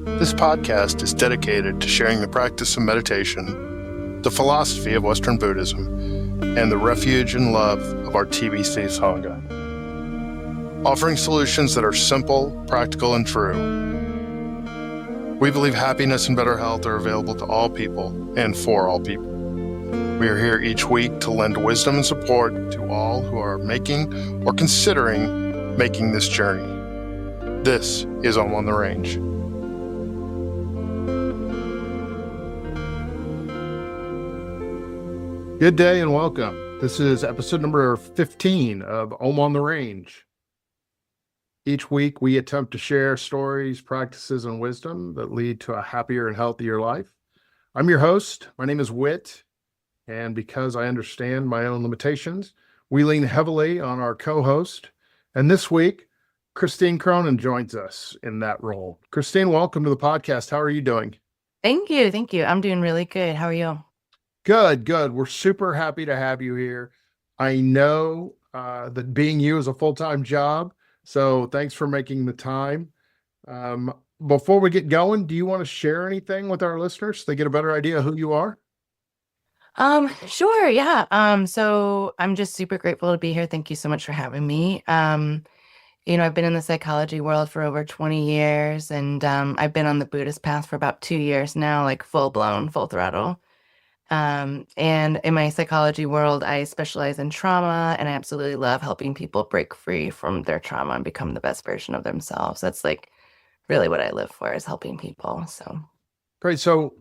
This podcast is dedicated to sharing the practice of meditation, the philosophy of Western Buddhism, and the refuge and love of our TBC Sangha. Offering solutions that are simple, practical, and true. We believe happiness and better health are available to all people and for all people. We are here each week to lend wisdom and support to all who are making or considering making this journey. This is On the Range. Good day and welcome. This is episode number 15 of On the Range. Each week we attempt to share stories, practices, and wisdom that lead to a happier and healthier life. I'm your host. My name is Whit, and because I understand my own limitations, we lean heavily on our co-host. And this week, Christine Cronin joins us in that role. Christine, welcome to the podcast. How are you doing? Thank you. I'm doing really good. How are you? Good. We're super happy to have you here. I know that being you is a full-time job, so thanks for making the time. Before we get going, do you want to share anything with our listeners so they get a better idea of who you are? Sure. Yeah. So I'm just super grateful to be here. Thank you so much for having me. I've been in the psychology world for over 20 years, and I've been on the Buddhist path for about 2 years now, like full blown, full throttle. And in my psychology world, I specialize in trauma, and I absolutely love helping people break free from their trauma and become the best version of themselves. That's like really what I live for, is helping people. So Great. So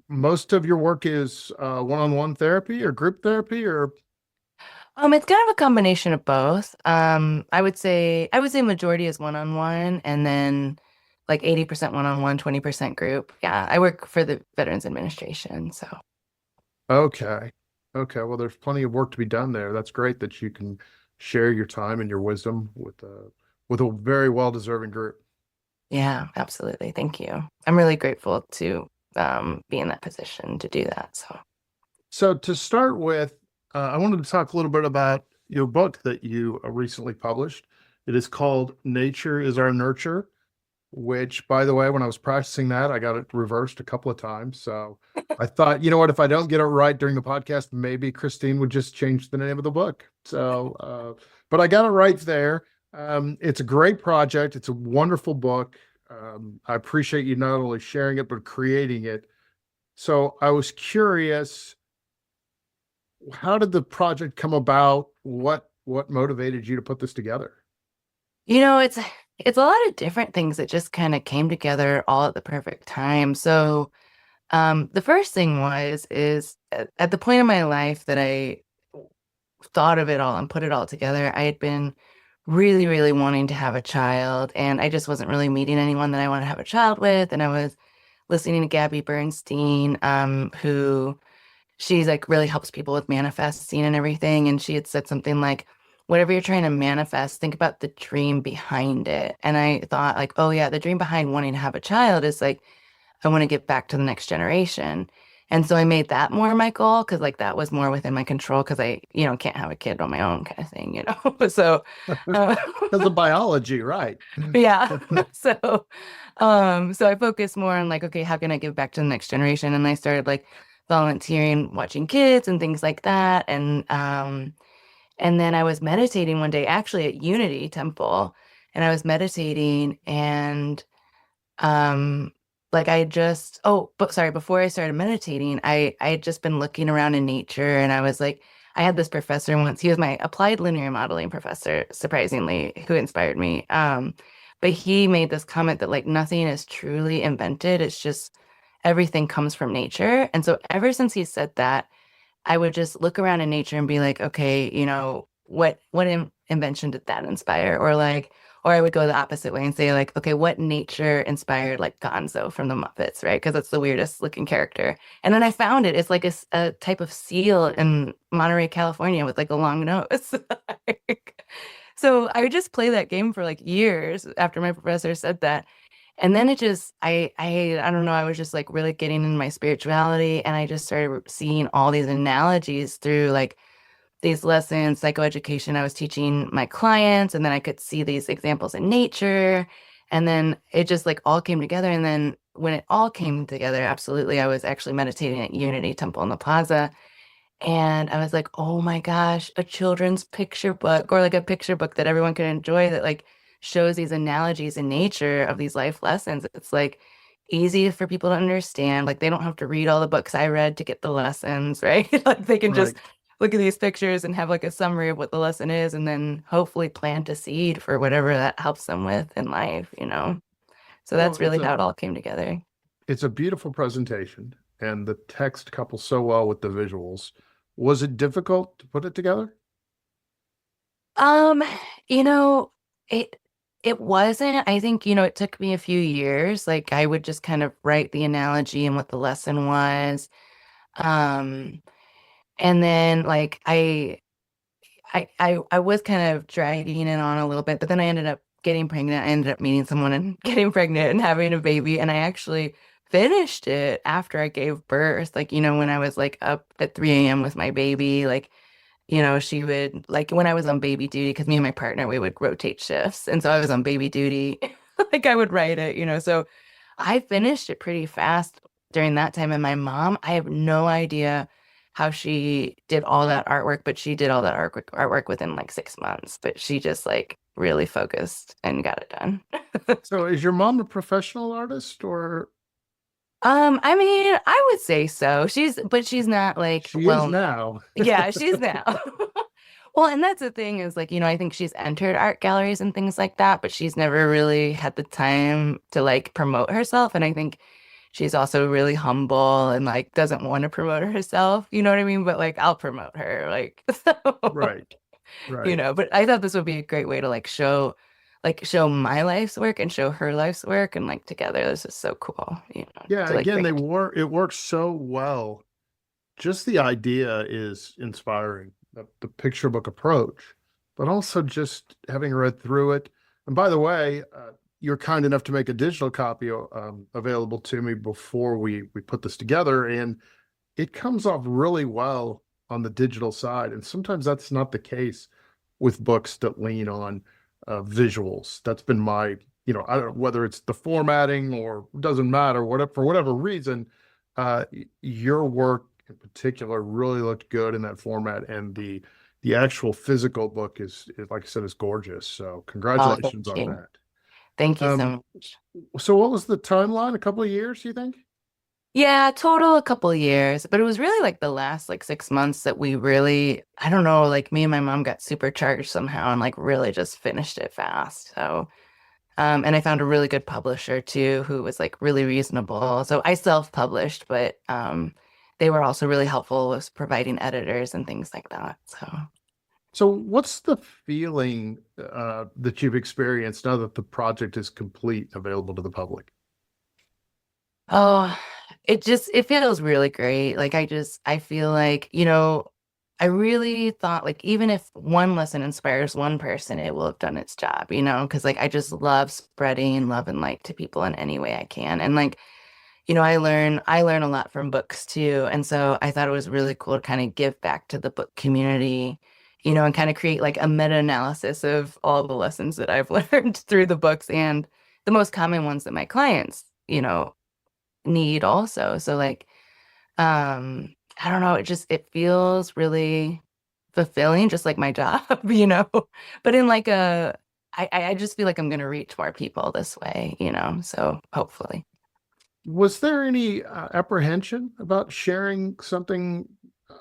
most of your work is one-on-one therapy or group therapy, or? it's kind of a combination of both. I would say majority is one-on-one, and then like 80% one-on-one, 20% group. Yeah, I work for the Veterans Administration, so. Okay. Well, there's plenty of work to be done there. That's great that you can share your time and your wisdom with a very well-deserving group. Yeah, absolutely. Thank you. I'm really grateful to be in that position to do that. So to start with, I wanted to talk a little bit about your book that you recently published. It is called Nature is Our Nurture, which, by the way, when I was practicing that, I got it reversed a couple of times. So I thought, you know what, if I don't get it right during the podcast, maybe Christine would just change the name of the book. So, but I got it right there. It's a great project. It's a wonderful book. I appreciate you not only sharing it, but creating it. So I was curious, how did the project come about? What motivated you to put this together? It's a lot of different things that just kind of came together all at the perfect time. So the first thing is at the point in my life that I thought of it all and put it all together, I had been really, really wanting to have a child, and I just wasn't really meeting anyone that I wanted to have a child with. And I was listening to Gabby Bernstein, who she's like really helps people with manifesting and everything. And she had said something like, whatever you're trying to manifest, think about the dream behind it. And I thought like, oh yeah, the dream behind wanting to have a child is like, I want to get back to the next generation. And so I made that more my goal, because like that was more within my control, because I, can't have a kid on my own kind of thing, So Because of biology, right? yeah. So I focused more on like, okay, how can I give back to the next generation? And I started like volunteering, watching kids and things like that. And then I was meditating one day, actually at Unity Temple, and I was meditating, and before I started meditating, I had just been looking around in nature, and I was like, I had this professor once, he was my applied linear modeling professor, surprisingly, who inspired me. But he made this comment that like nothing is truly invented. It's just everything comes from nature. And so ever since he said that, I would just look around in nature and be like, okay, what invention did that inspire? Or I would go the opposite way and say like, okay, what nature inspired like Gonzo from the Muppets, right? Because that's the weirdest looking character. And then I found it. It's like a type of seal in Monterey, California, with like a long nose. So I would just play that game for like years after my professor said that. And then it just, I don't know, I was just like really getting in my spirituality, and I just started seeing all these analogies through like these lessons, psychoeducation I was teaching my clients, and then I could see these examples in nature. And then it just like all came together. And then when it all came together, absolutely, I was actually meditating at Unity Temple in the Plaza. And I was like, oh my gosh, a children's picture book or like a picture book that everyone can enjoy that like shows these analogies in nature of these life lessons. It's like easy for people to understand. Like they don't have to read all the books I read to get the lessons, right? Like they can just Right. look at these pictures and have like a summary of what the lesson is and then hopefully plant a seed for whatever that helps them with in life, you know? So Well, that's really how it all came together. it's a beautiful presentation, and the text couples so well with the visuals. Was it difficult to put it together? Um, you know, it it wasn't. I think, it took me a few years. Like I would just kind of write the analogy and what the lesson was. Um, and then like I was kind of dragging it on a little bit, but then I ended up getting pregnant. I ended up meeting someone and getting pregnant and having a baby. And I actually finished it after I gave birth. Like, when I was like up at 3 a.m. with my baby, like she would like when I was on baby duty, because me and my partner, we would rotate shifts. And so I was on baby duty, like I would write it, So I finished it pretty fast during that time. And my mom, I have no idea how she did all that artwork, but she did all that artwork within like 6 months. But she just like really focused and got it done. So is your mom a professional artist, or I mean, I would say so. But she's not like, she is well, now? yeah, she's now. Well, and that's the thing is like, I think she's entered art galleries and things like that, but she's never really had the time to like promote herself. And I think she's also really humble and like doesn't want to promote herself. You know what I mean? But like I'll promote her. Like so, Right, right. but I thought this would be a great way to like show my life's work and show her life's work and like together. This is so cool, Yeah, to like again, bring they it. were it works so well. Just the idea is inspiring, the picture book approach, but also just having read through it. And by the way, you're kind enough to make a digital copy available to me before we put this together, and it comes off really well on the digital side. And sometimes that's not the case with books that lean on visuals. That's been my, I don't know whether it's the formatting or doesn't matter, whatever, for whatever reason, your work in particular really looked good in that format. And the actual physical book is like I said, is gorgeous. So Oh, congratulations thank on you. that. Thank you Um, so much. so what was the timeline? A couple of years, you think? Yeah, total a couple of years, but it was really like the last like 6 months that we really, I don't know, like me and my mom got supercharged somehow and like really just finished it fast. So, and I found a really good publisher too, who was like really reasonable. So I self-published, but they were also really helpful with providing editors and things like that. So. So what's the feeling that you've experienced now that the project is complete, available to the public? Oh, it feels really great. Like I feel like, I really thought like even if one lesson inspires one person, it will have done its job, because like I just love spreading love and light to people in any way I can. And like, I learn a lot from books too. And so I thought it was really cool to kind of give back to the book community, and kind of create like a meta-analysis of all the lessons that I've learned through the books and the most common ones that my clients, need also. So like I don't know, it feels really fulfilling, just like my job, but in like I just feel like I'm gonna reach more people this way, so hopefully. Was there any apprehension about sharing something? Uh,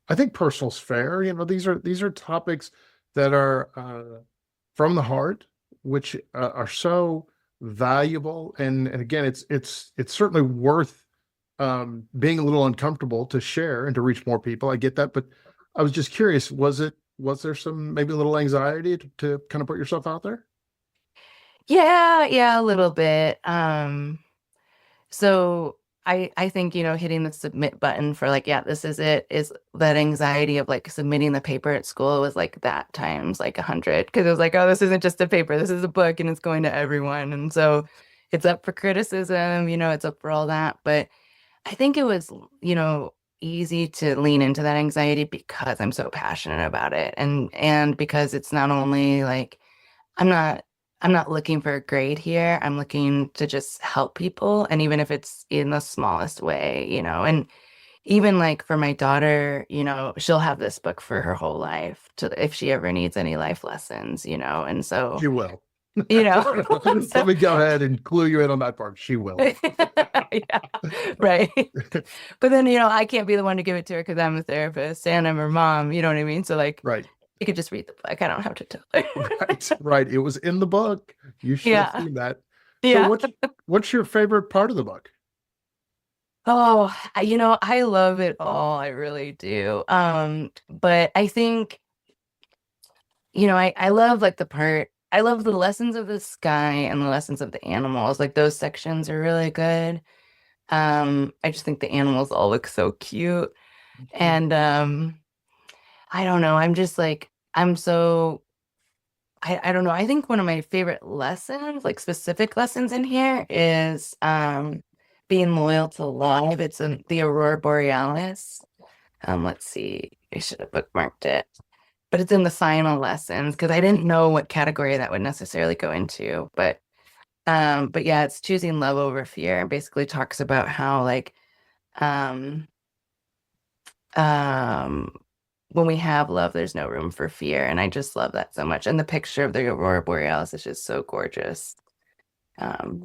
I think personal's fair. These are topics that are from the heart, which are so valuable. And again, it's certainly worth being a little uncomfortable to share and to reach more people. I get that, but I was just curious, was there some maybe a little anxiety to kind of put yourself out there? Yeah, yeah, a little bit. So I think, hitting the submit button for like, yeah, this is it, is that anxiety of like submitting the paper at school was like that times like 100. Because it was like, oh, this isn't just a paper, this is a book and it's going to everyone. And so it's up for criticism, it's up for all that. But I think it was, easy to lean into that anxiety because I'm so passionate about it. And because it's not only like I'm not I'm not looking for a grade here. I'm looking to just help people. And even if it's in the smallest way, and even like for my daughter, she'll have this book for her whole life to if she ever needs any life lessons, and so, She will. you know, Let so me go ahead and clue you in on that part. She will. yeah, right. But then, I can't be the one to give it to her because I'm a therapist and I'm her mom, you know what I mean? So like Right. you could just read the book. I don't have to tell her. Right. Right. It was in the book. You should have Yeah. seen that. So Yeah. what's your favorite part of the book? Oh, I love it all. I really do. But I think, I love like I love the lessons of the sky and the lessons of the animals. Like those sections are really good. I just think the animals all look so cute. And I don't know. I'm just like, I don't know. I think one of my favorite lessons, like specific lessons in here is being loyal to love. It's in the Aurora Borealis. Let's see. I should have bookmarked it. But it's in the final lessons because I didn't know what category that would necessarily go into. But yeah, it's choosing love over fear and basically talks about how like um um when we have love, there's no room for fear. And I just love that so much. And the picture of the Aurora Borealis is just so gorgeous.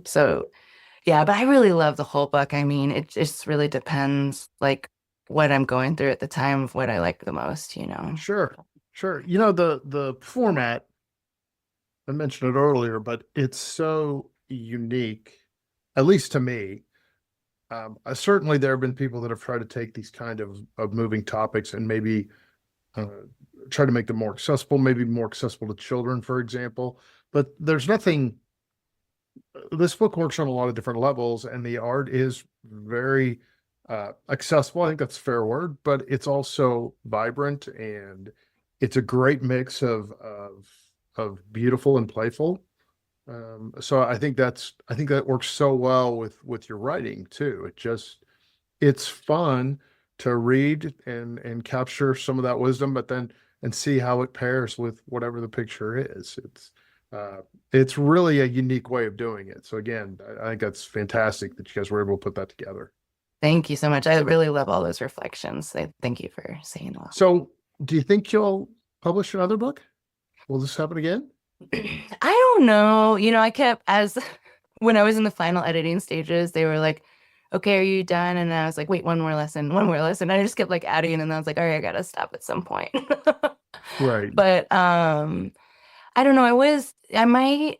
So yeah, but I really love the whole book. I mean, it just really depends like what I'm going through at the time of what I like the most. Sure. Sure. You know, the format, I mentioned it earlier, but it's so unique, at least to me. Certainly there have been people that have tried to take these kind of moving topics and maybe uh, try to make them more accessible, maybe more accessible to children, for example. But there's nothing, this book works on a lot of different levels, and the art is very accessible. I think that's a fair word, but it's also vibrant and it's a great mix of beautiful and playful. So I think that works so well with your writing too. It's fun to read and capture some of that wisdom, but then and see how it pairs with whatever the picture is. Uh, it's really a unique way of doing it. So again, I think that's fantastic that you guys were able to put that together. Thank you so much. I really love all those reflections. Thank you for saying that. So do you think you'll publish another book? Will this happen again? I don't know. I kept as when I was in the final editing stages, they were like, okay, are you done? And I was like, wait, one more lesson, one more lesson. I just kept like adding, and I was like, all right, I gotta stop at some point. Right. But I don't know. I might,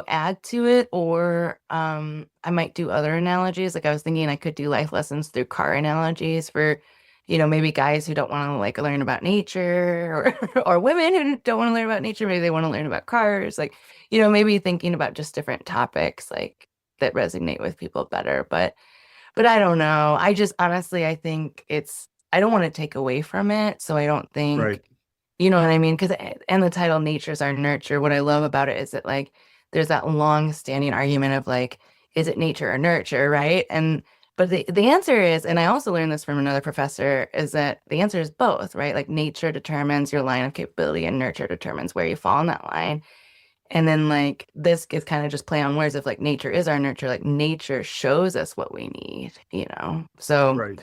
add to it, or I might do other analogies. Like I was thinking I could do life lessons through car analogies for, maybe guys who don't want to like learn about nature, or women who don't want to learn about nature. Maybe they want to learn about cars. Like, maybe thinking about just different topics like that resonate with people better. But I don't know. I just honestly, I think I don't want to take away from it. So I don't think, Right. you know what I mean? Because, and the title Nature's Our Nurture, what I love about it is that like there's that long standing argument of like, is it nature or nurture? Right. But the answer is, and I also learned this from another professor, is that the answer is both, right? Like nature determines your line of capability and nurture determines where you fall in that line. And then like this is kind of just play on words of like nature is our nurture, like nature shows us what we need. Right.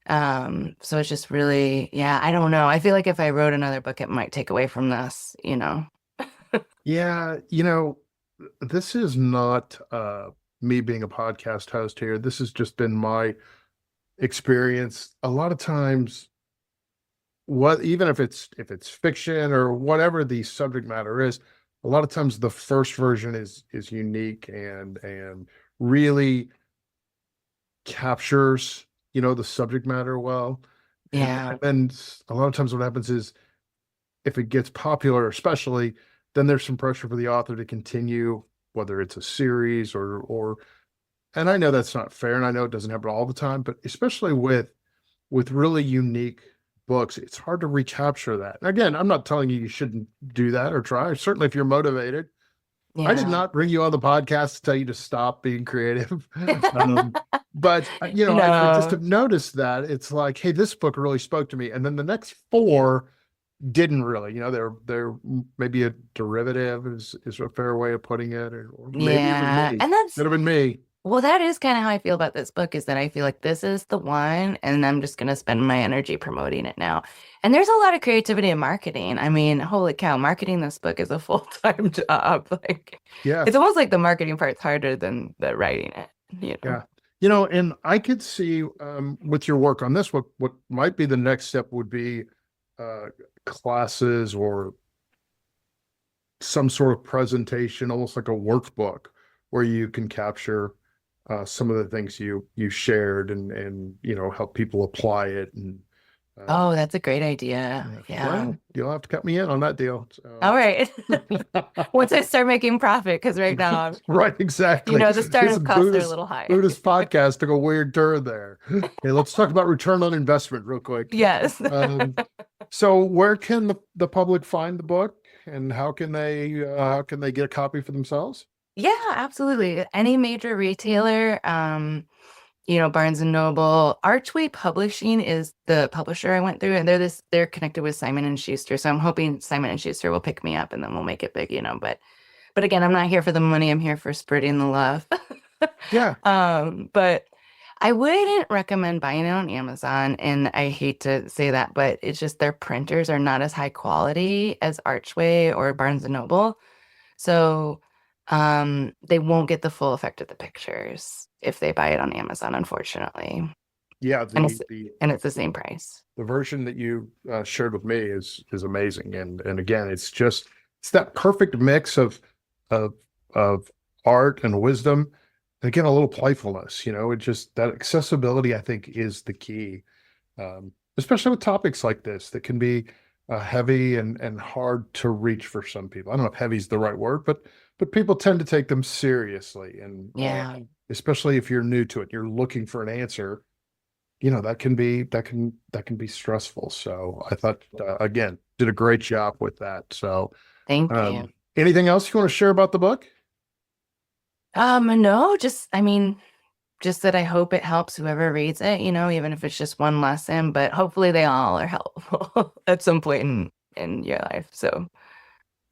So it's just really, yeah, I don't know. I feel like if I wrote another book, it might take away from this. Yeah, this is not me being a podcast host here. This has just been my experience. A lot of times, what even if it's fiction or whatever the subject matter is, a lot of times the first version is unique and really captures, the subject matter well. Yeah. And then a lot of times what happens is if it gets popular, especially, then there's some pressure for the author to continue, whether it's a series or and I know that's not fair, and I know it doesn't happen all the time, but especially with really unique books, it's hard to recapture that. And again, I'm not telling you shouldn't do that or try. Certainly, if you're motivated. I did Yeah. not bring you on the podcast to tell you to stop being creative. But I just No. have noticed that it's like, hey, this book really spoke to me. And then the next four didn't really, they're maybe a derivative is a fair way of putting it, or maybe it was Yeah. me. And that's Could have been me. well, that is kind of how I feel about this book is that I feel like this is the one, and I'm just going to spend my energy promoting it now. And there's a lot of creativity in marketing. I mean, holy cow, marketing this book is a full-time job. Like, Yeah. it's almost like the marketing part's harder than the writing it, you know? Yeah. And I could see with your work on this, what might be the next step would be uh, classes or some sort of presentation, almost like a workbook, where you can capture some of the things you shared and help people apply it. And Oh, that's a great idea. yeah, Yeah. well, you'll have to cut me in on that deal. All So right. Once I start making profit, because right now, right, exactly. the This startup costs are a little high. Buddhist podcast took a weird turn there. Okay, let's talk about return on investment real quick. Yes. Um, so where can the public find the book, and how can they get a copy for themselves? Yeah, absolutely. Any major retailer, Barnes and Noble, Archway Publishing is the publisher I went through, and they're connected with Simon and Schuster. So I'm hoping Simon and Schuster will pick me up and then we'll make it big. But again, I'm not here for the money. I'm here for spreading the love. Yeah. But I wouldn't recommend buying it on Amazon, and I hate to say that, but it's just their printers are not as high quality as Archway or Barnes and Noble. So they won't get the full effect of the pictures if they buy it on Amazon, unfortunately. Yeah, And it's the same price. the version that you shared with me is amazing, and again, it's that perfect mix of of art and wisdom, and again, a little playfulness. It just that accessibility, I think, is the key, especially with topics like this that can be heavy and hard to reach for some people. I don't know if heavy is the right word, but people tend to take them seriously, and Yeah. especially if you're new to it, you're looking for an answer. That can be stressful. So I thought again, did a great job with that. So Thank you. anything else you want to share about the book? No, just that I hope it helps whoever reads it, even if it's just one lesson, but hopefully they all are helpful at some point in your life. So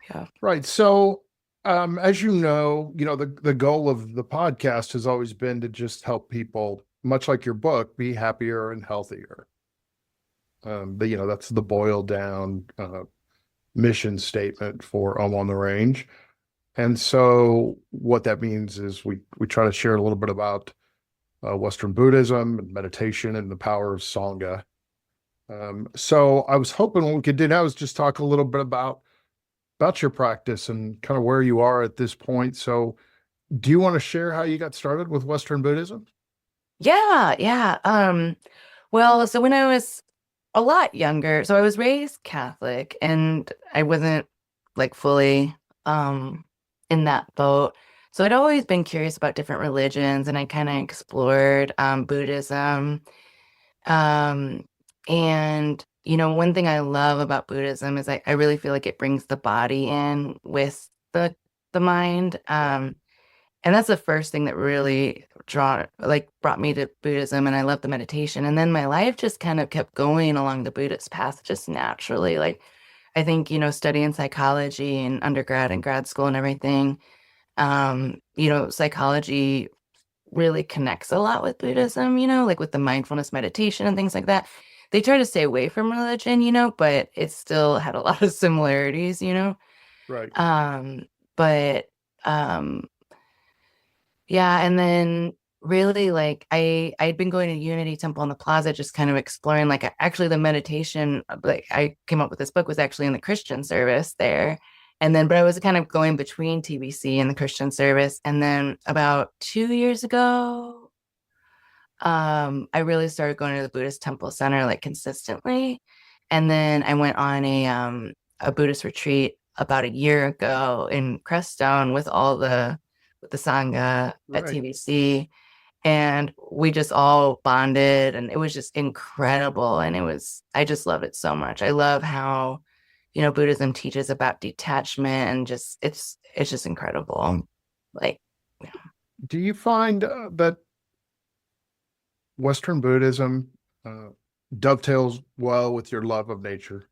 yeah. Right. So as the goal of the podcast has always been to just help people, much like your book, be happier and healthier. That's the boiled down mission statement for on the Range. And so what that means is we try to share a little bit about Western Buddhism and meditation and the power of Sangha. So I was hoping what we could do now is just talk a little bit about your practice and kind of where you are at this point. So do you want to share how you got started with Western Buddhism? Yeah, yeah. Well, so when I was a lot younger, so I was raised Catholic and I wasn't like fully in that boat. So I'd always been curious about different religions and I kind of explored Buddhism. Um and one thing I love about Buddhism is I really feel like it brings the body in with the mind. And that's the first thing that really brought me to Buddhism, and I love the meditation. And then my life just kind of kept going along the Buddhist path just naturally. Like I think, studying psychology in undergrad and grad school and everything, psychology really connects a lot with Buddhism, like with the mindfulness meditation and things like that. They try to stay away from religion, but it still had a lot of similarities. Right. But yeah, and then really like I'd been going to Unity Temple in the Plaza, just kind of exploring actually the meditation, like I came up with this book was actually in the Christian service there. And then, but I was kind of going between TBC and the Christian service. And then about 2 years ago, I really started going to the Buddhist Temple Center like consistently. And then I went on a Buddhist retreat about a year ago in Crestone with the Sangha at Right. TBC. And we just all bonded and it was just incredible. And I just love it so much. I love how, Buddhism teaches about detachment and just, it's just incredible. Like, yeah. Do you find that Western Buddhism dovetails well with your love of nature?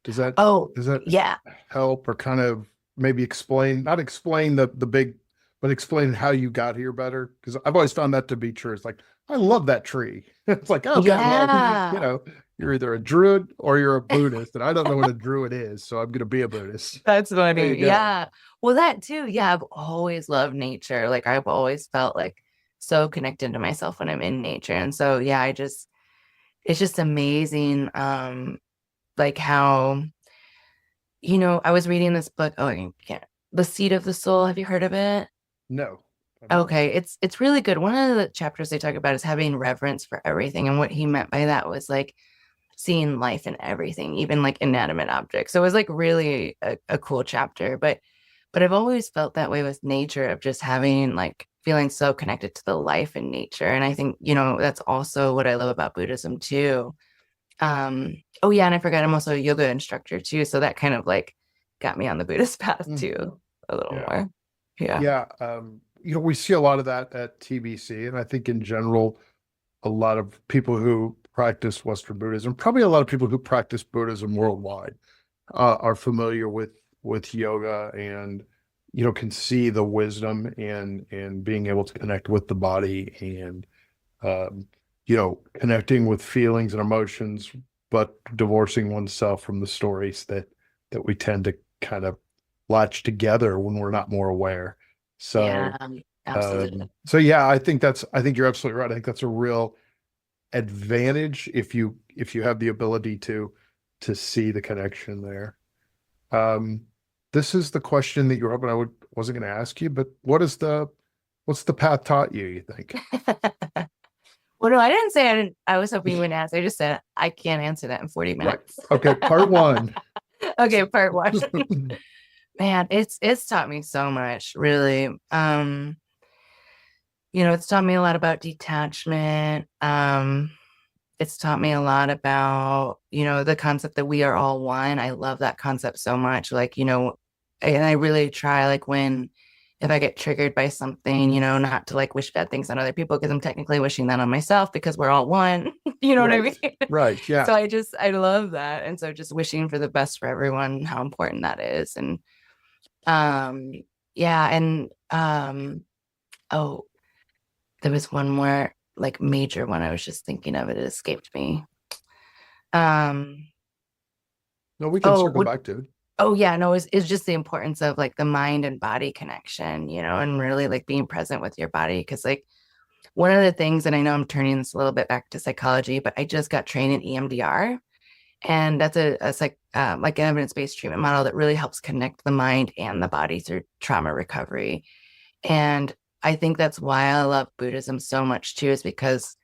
Does that Oh, does that yeah. help, or kind of maybe explain, not explain the big, but explain how you got here better? Because I've always found that to be true. It's like, I love that tree. It's like, okay, well, Yeah. you're either a druid or you're a Buddhist, and I don't know what a druid is, so I'm gonna be a Buddhist. That's There you funny. go. Yeah. Well, that too. Yeah, I've always loved nature. Like I've always felt like so connected to myself when I'm in nature. And so yeah, it's just amazing like how, I was reading this book. Oh, I can't. The Seed of the Soul. Have you heard of it? No, I've not. Okay, it's really good. One of the chapters they talk about is having reverence for everything. And what he meant by that was like seeing life in everything, even like inanimate objects. So it was like really a cool chapter. But I've always felt that way with nature of just having like feeling so connected to the life in nature. And I think, that's also what I love about Buddhism too. Oh yeah, and I forgot I'm also a yoga instructor too. So that kind of like got me on the Buddhist path Mhm. too, a little Yeah. more. Yeah. Yeah. We see a lot of that at TBC, and I think in general, a lot of people who practice Western Buddhism, probably a lot of people who practice Buddhism worldwide, are familiar with yoga, and can see the wisdom and being able to connect with the body, and connecting with feelings and emotions, but divorcing oneself from the stories that we tend to kind of latch together when we're not more aware. Yeah, So absolutely. so yeah, I think you're absolutely right. I think that's a real advantage if you have the ability to see the connection there. Um, this is the question that you're hoping wasn't going to ask you, but what's the path taught you, you think? Well, no, I didn't say I didn't. I was hoping you wouldn't ask. I just said I can't answer that in 40 Right. minutes. Okay, part one. Okay, part one. Man, it's taught me so much, really. It's taught me a lot about detachment. It's taught me a lot about, the concept that we are all one. I love that concept so much. Like, and I really try like if I get triggered by something, not to like wish bad things on other people because I'm technically wishing that on myself because we're all one. You know what I Right. mean? Right. Yeah. So I love that. And so just wishing for the best for everyone, how important that is. And um, yeah, and oh, there was one more like major one I was just thinking of. It escaped me. Um, No, we can oh, circle back to it. oh yeah, no, it's just the importance of like the mind and body connection, and really like being present with your body. Cause like one of the things, and I know I'm turning this a little bit back to psychology, but I just got trained in EMDR. And that's like an evidence-based treatment model that really helps connect the mind and the body through trauma recovery. And I think that's why I love Buddhism so much too, is because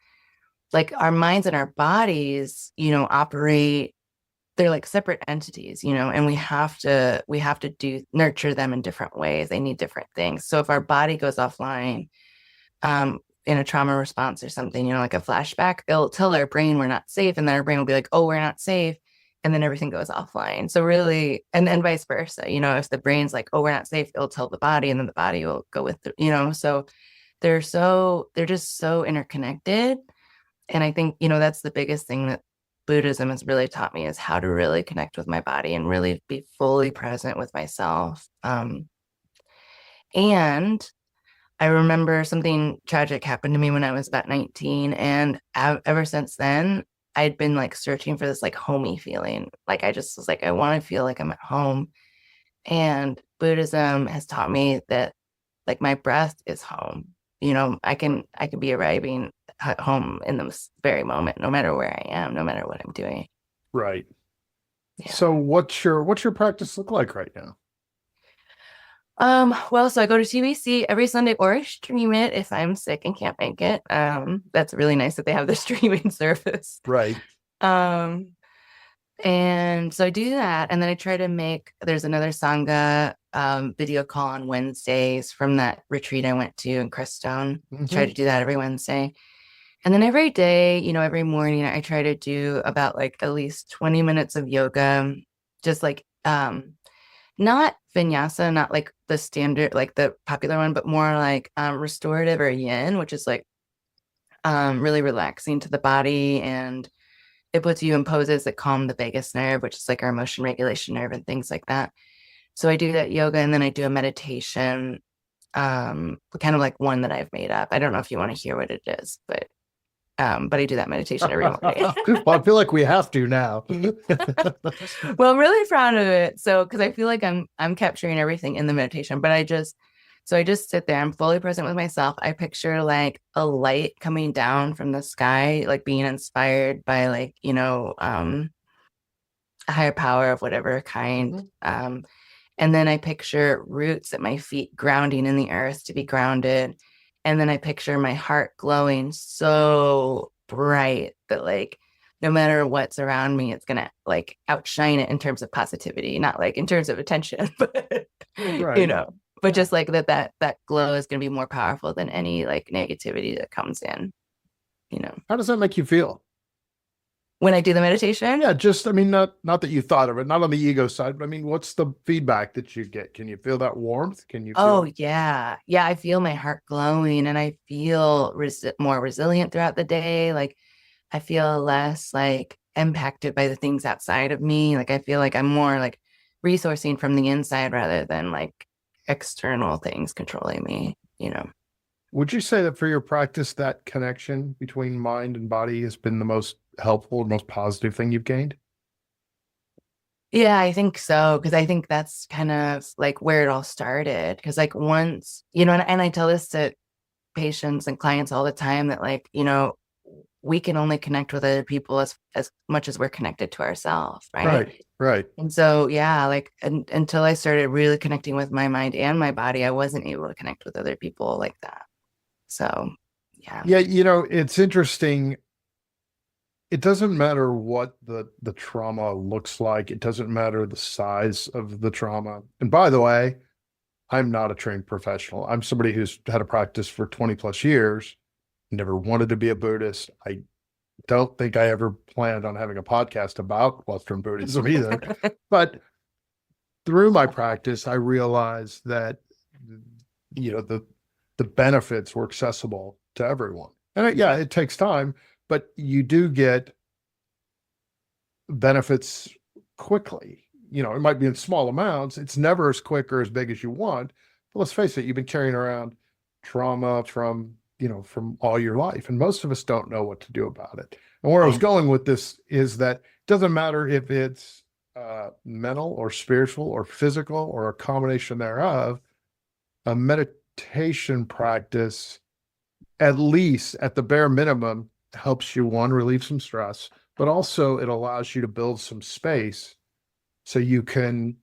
like our minds and our bodies, operate, they're like separate entities, and we have to do nurture them in different ways. They need different things. So if our body goes offline, in a trauma response or something, like a flashback, it'll tell our brain we're not safe, and then our brain will be like, oh, we're not safe, and then everything goes offline. So really, and vice versa, if the brain's like, oh, we're not safe, it'll tell the body, and then the body will go with so they're just so interconnected. And I think, that's the biggest thing that Buddhism has really taught me is how to really connect with my body and really be fully present with myself. And I remember something tragic happened to me when I was about 19. And ever since then, I'd been like searching for this like homey feeling. Like I just was like, I want to feel like I'm at home. And Buddhism has taught me that like my breath is home. I can be arriving at home in this very moment, no matter where I am, no matter what I'm doing. Right. Yeah. So what's your practice look like right now? Well, so I go to TBC every Sunday or I stream it if I'm sick and can't make it. That's really nice that they have the streaming service. Right. Um, and so I do that, and then I try to there's another Sangha video call on Wednesdays from that retreat I went to in Crestone. Try Hmm. to do that every Wednesday. And then every day, every morning I try to do about like at least 20 minutes of yoga, just like not vinyasa, not like the standard, like the popular one, but more like restorative or yin, which is like really relaxing to the body and it puts you in poses that calm the vagus nerve, which is like our emotion regulation nerve and things like that. So I do that yoga, and then I do a meditation, kind of like one that I've made up. I don't know if you want to hear what it is, but I do that meditation every morning. Well, I feel like we have to now. Well, I'm really proud of it. So, because I feel like I'm capturing everything in the meditation, but I just sit there. I'm fully present with myself. I picture like a light coming down from the sky, like being inspired by like, a higher power of whatever kind. And then I picture roots at my feet grounding in the earth to be grounded. And then I picture my heart glowing so bright that like no matter what's around me, it's gonna like outshine it in terms of positivity, not like in terms of attention, but Right. but just like that glow is gonna be more powerful than any like negativity that comes in, you know. How does that make you feel? When I do the meditation, Yeah, just I mean, not that you thought of it, not on the ego side, but I mean, what's the feedback that you get? Can you feel that warmth? Can you oh feel yeah. Yeah, I feel my heart glowing and I feel more resilient throughout the day. Like I feel less like impacted by the things outside of me. Like I feel like I'm more like resourcing from the inside rather than like external things controlling me, you know. would you say that for your practice, that connection between mind and body has been the most helpful, most positive thing you've gained? Yeah, I think so. Cause I think that's kind of like where it all started. Cause like once, and I tell this to patients and clients all the time that like, we can only connect with other people as much as we're connected to ourselves, right? Right, right. And so, yeah, like until I started really connecting with my mind and my body, I wasn't able to connect with other people like that. So, yeah. Yeah, it's interesting. It doesn't matter what the trauma looks like. It doesn't matter the size of the trauma. And by the way, I'm not a trained professional. I'm somebody who's had a practice for 20 plus years, never wanted to be a Buddhist. I don't think I ever planned on having a podcast about Western Buddhism either. But through my practice, I realized that the benefits were accessible to everyone. And yeah, it takes time, but you do get benefits quickly. It might be in small amounts. It's never as quick or as big as you want. But let's face it, you've been carrying around trauma from all your life, and most of us don't know what to do about it. And where I was going with this is that it doesn't matter if it's mental or spiritual or physical or a combination thereof. A meditation practice, at least at the bare minimum, helps you, one, relieve some stress, but also it allows you to build some space so you can,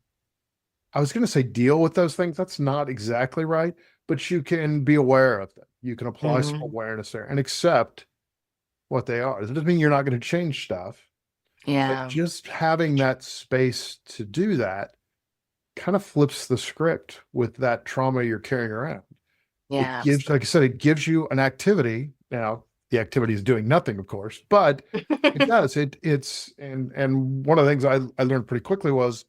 I was going to say deal with those things. That's not exactly right, but you can be aware of them. You can apply some awareness there and accept what they are. It doesn't mean you're not going to change stuff, but Yeah. just having that space to do that kind of flips the script with that trauma you're carrying around. It Yeah. gives, like I said, it gives you an activity. Now, the activity is doing nothing, of course, but it does. And one of the things I learned pretty quickly was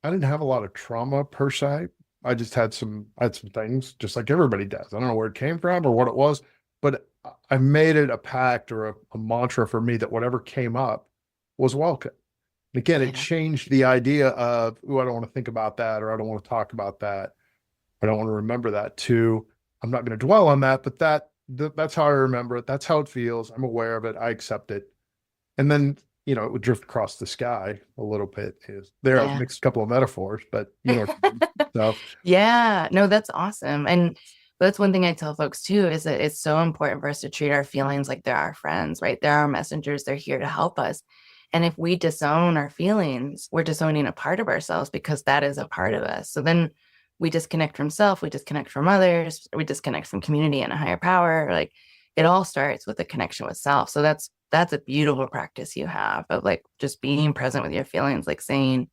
I didn't have a lot of trauma per se. I had some things just like everybody does. I don't know where it came from or what it was, but I made it a pact or a mantra for me that whatever came up was welcome. And again, it Yeah. changed the idea of, oh, I don't want to think about that, or I don't want to talk about that. I don't want to remember that, to I'm not going to dwell on that, but that's how I remember it. That's how it feels. I'm aware of it. I accept it. And then, it would drift across the sky a little bit. I've Yeah. mixed a couple of metaphors, but so Yeah. No, that's awesome. And that's one thing I tell folks too, is that it's so important for us to treat our feelings like they're our friends, right? They're our messengers. They're here to help us. And if we disown our feelings, we're disowning a part of ourselves because that is a part of us. So then we disconnect from self, we disconnect from others, we disconnect from community and a higher power. Like it all starts with a connection with self. So that's a beautiful practice you have of like just being present with your feelings, like saying,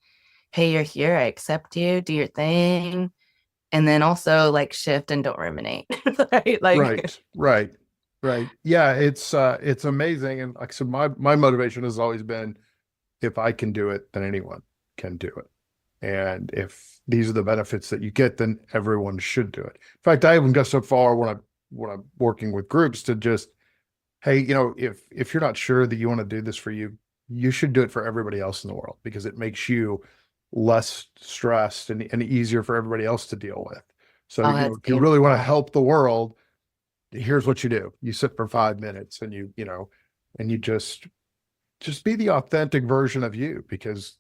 hey, you're here, I accept you, do your thing. And then also like shift and don't ruminate. Right. Like right, right. Yeah, it's amazing. And like I said, my motivation has always been, if I can do it, then anyone can do it. And if these are the benefits that you get, then everyone should do it. In fact, I even go so far when I'm working with groups to just hey, if you're not sure that you want to do this for you, you should do it for everybody else in the world because it makes you less stressed and easier for everybody else to deal with. So, Oh, that's if you really want to beautiful. help the world, here's what you do. You sit for 5 minutes and and you just be the authentic version of you because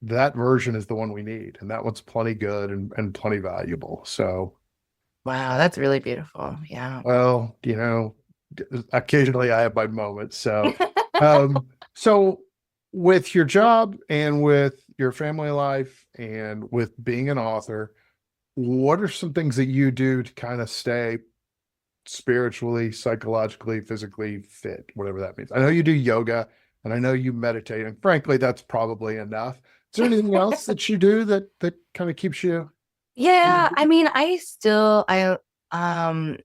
that version is the one we need. And that one's plenty good and plenty valuable. So, Wow, that's really beautiful. Yeah. well, occasionally I have my moments. So with your job and with your family life and with being an author, what are some things that you do to kind of stay spiritually, psychologically, physically fit, whatever that means? I know you do yoga and I know you meditate, and frankly, that's probably enough. Is there anything else that you do that kind of keeps you? Yeah, I mean, um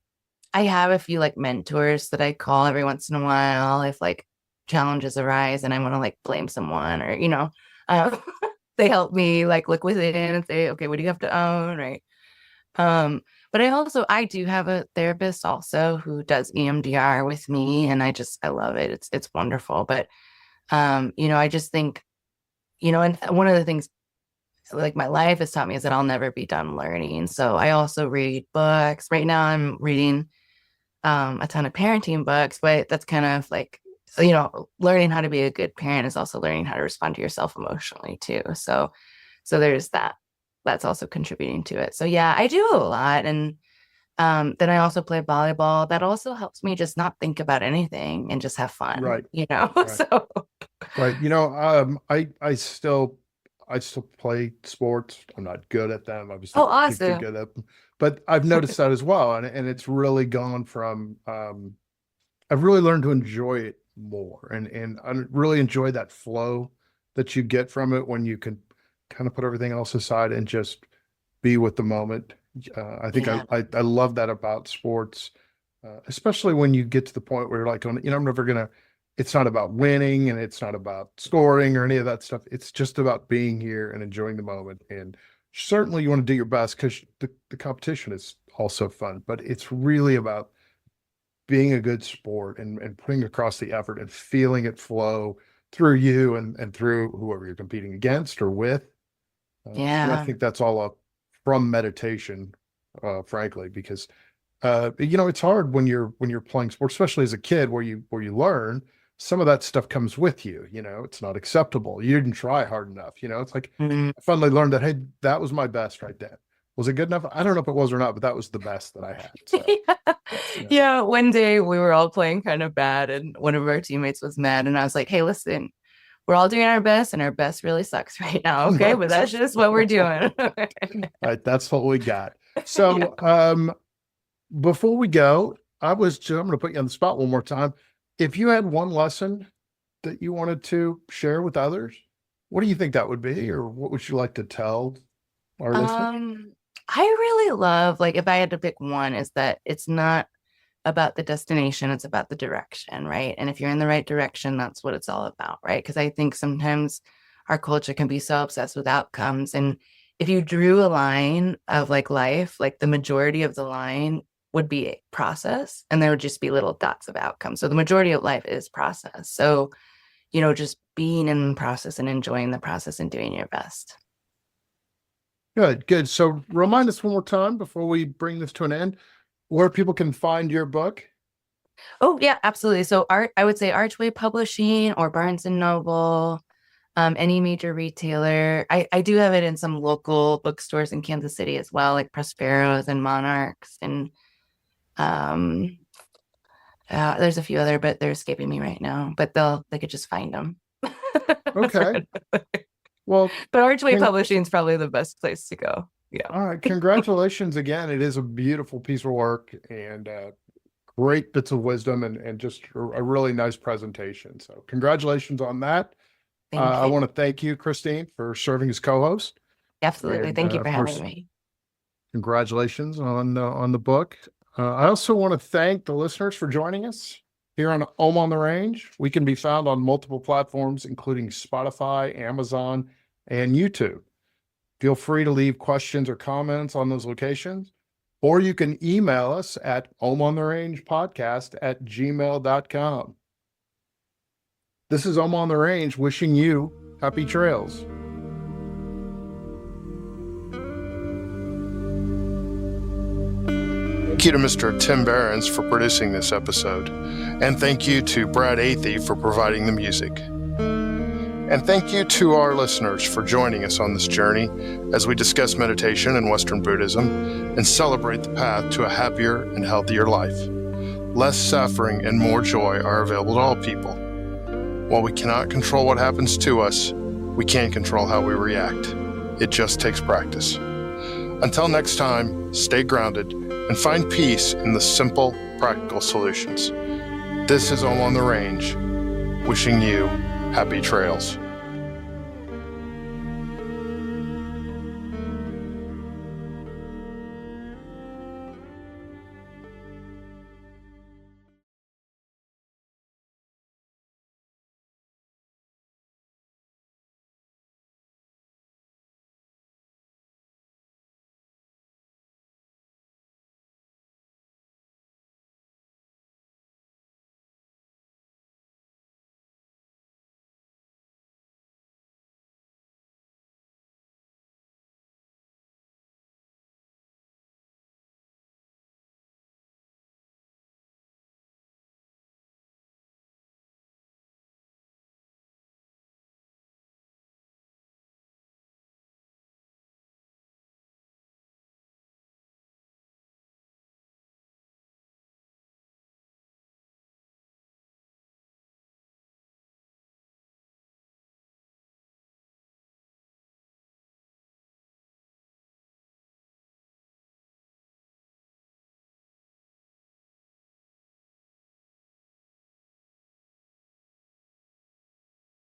I have a few like mentors that I call every once in a while if like challenges arise and I want to like blame someone or um, they help me like look within and say, okay, what do you have to own, right? But I do have a therapist also who does EMDR with me, and I love it. It's wonderful. But I just think, and one of the things like my life has taught me is that I'll never be done learning. So I also read books. Right now I'm reading a ton of parenting books, but that's kind of like, learning how to be a good parent is also learning how to respond to yourself emotionally too. So there's that. That's also contributing to it. So yeah, I do a lot. And then I also play volleyball. That also helps me just not think about anything and just have fun, Right, right. So Right. I still play sports. I'm not good at them. Obviously, oh, don't get too awesome. good at them, but I've noticed that as well. And it's really gone from, I've really learned to enjoy it more and I really enjoy that flow that you get from it when you can kind of put everything else aside and just be with the moment. I think Yeah. I love that about sports, especially when you get to the point where you're like, I'm never gonna. It's not about winning and it's not about scoring or any of that stuff. It's just about being here and enjoying the moment. And certainly you want to do your best because the competition is also fun, but it's really about being a good sport and putting across the effort and feeling it flow through you and through whoever you're competing against or with. And I Yeah. think that's all up from meditation, frankly, because it's hard when you're playing sports, especially as a kid, where you learn some of that stuff comes with you. It's not acceptable. You didn't try hard enough. It's like Mhm. I finally learned that, hey, that was my best right then. Was it good enough? I don't know if it was or not, but that was the best that I had. So, Yeah. yeah. Yeah, one day we were all playing kind of bad, and one of our teammates was mad, and I was like, "Hey, listen, we're all doing our best, and our best really sucks right now, okay? But Right. that's just what we're doing." Right. That's what we got. Yeah. So, before we go, I'm going to put you on the spot one more time. If you had one lesson that you wanted to share with others, what do you think that would be, or what would you like to tell our listeners? Um, I really love, like, if I had to pick one, is that it's not about the destination, it's about the direction, right? And if you're in the right direction, that's what it's all about, right? Because I think sometimes our culture can be so obsessed with outcomes. And if you drew a line of like life, like the majority of the line would be a process, and there would just be little dots of outcome. So the majority of life is process. So, just being in the process and enjoying the process and doing your best. Good, good. So remind us one more time before we bring this to an end, where people can find your book. Oh, yeah, absolutely. So I would say Archway Publishing or Barnes and Noble, any major retailer. I do have it in some local bookstores in Kansas City as well, like Prospero's and Monarchs, and um, there's a few other, but they're escaping me right now. But they could just find them. Okay. Well, But Archway con- Publishing is probably the best place to go. Yeah. all right. Congratulations again. It is a beautiful piece of work and great bits of wisdom and just a really nice presentation. So congratulations on that. Thank I you. want to thank you, Christine, for serving as co-host. Absolutely. And Thank you for of having course, me. congratulations on the book. I also want to thank the listeners for joining us here on on the Range. We can be found on multiple platforms, including Spotify, Amazon, and YouTube. Feel free to leave questions or comments on those locations. or you can email us at omontherange@gmail.com. This is Om on the Range wishing you happy trails. Thank you to Mr. Tim Behrens for producing this episode, and thank you to Brad Athey for providing the music. And thank you to our listeners for joining us on this journey as we discuss meditation and Western Buddhism and celebrate the path to a happier and healthier life. Less suffering and more joy are available to all people. While we cannot control what happens to us, we can control how we react. It just takes practice. Until next time, stay grounded and find peace in the simple, practical solutions. This is Om on the Range, wishing you happy trails.